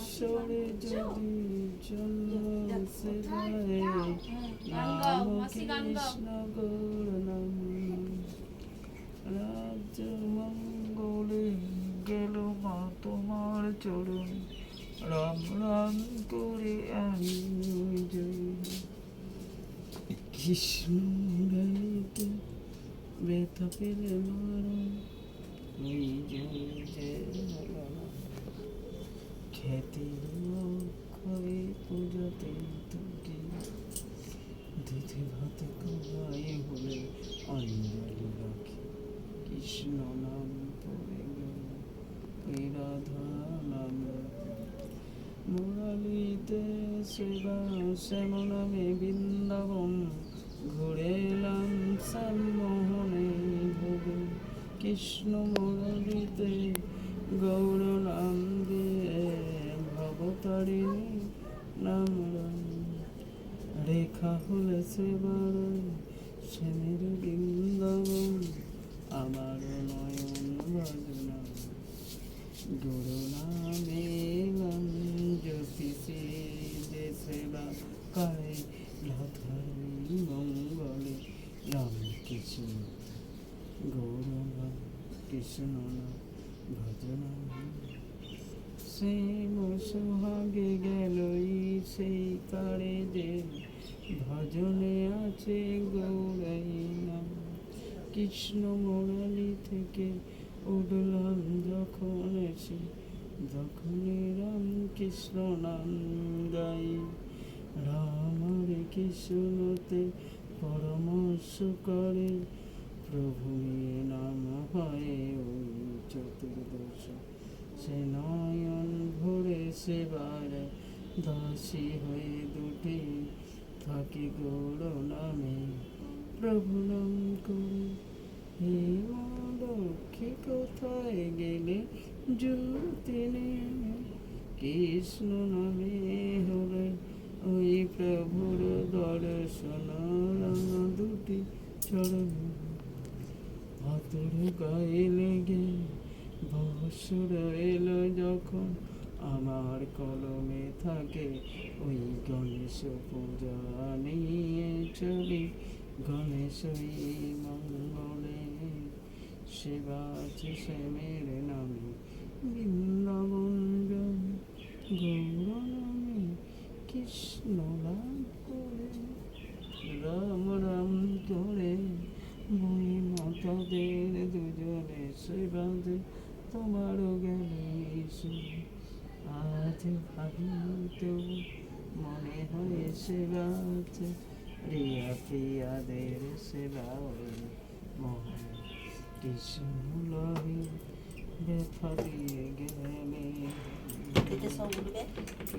সরে যদি চল সেবায় নাম কৃষ্ণ গৌর নাম রাজ্য মঙ্গলে গেল মা তোমার চরণ রাম রাম করে আমি জয় কৃষ্ণ মুরারিতে ব্যথা পেলে মারণ ওই জয় জয় খ্যাতি অক্ষয় পূজাতে তোকে দিতে ভাতে কবাই হলে অঞ্জলি রাখি কৃষ্ণ নাম পড়ে গেল ওই রাধা নাম মুরালিতে সেবা শ্যাম নামে বৃন্দাবন ঘুরে এলাম শ্যামমোহনে ভোগে কৃষ্ণ মুরালিতে গৌর নাম দিয়ে ভবতারিণী নাম রেখা হলে সেবার শ্যামের বৃন্দাবন আমার নয়ন ভজনা গুরু নামে এলাম জ্যোতিষী যে সেবা করে রাধারি মঙ্গলে রাম কৃষ্ণ গৌর নাম কৃষ্ণ নাম ভজনা সেই সোহাগে গেলই সেই কারে যে ভজনে আছে গৌরাই নাম কৃষ্ণ মুরালি থেকে উঠলাম যখন এসে যখনই রাম কৃষ্ণ নাম গাই রাম হরে কৃষ্ণতে পরামর্শ করে প্রভু নিয়ে নাম হয় ওই চতুর্দশ সে নয়ন ভরে সেবার দাসী হয়ে দুটি থাকি গৌর নামে প্রভু নাম করে হে মা লক্ষ্মী কোথায় গেলে জ্যোতিনে কৃষ্ণ নামে হলে ওই প্রভুর দর্শন রাঙা দুটি চরণ হাতের গায়ে লেগে বৎসর এলো যখন আমার কলমে থাকে ওই গণেশ পূজা নিয়ে চলি গণেশই মঙ্গলে সেবা আছে শ্যামের নামে বৃন্দাবন গৌর নামে কৃষ্ণ নাম করে রাম রাম করে বই মাতাদের দুজনে সেবাদে তোমারও গেলে আজ ভাবি তো মনে হয় সেবা আছে রিয়া প্রিয়াদের সেবা মহা কৃষ্ণ লহে ব্যথা দিয়ে গেলে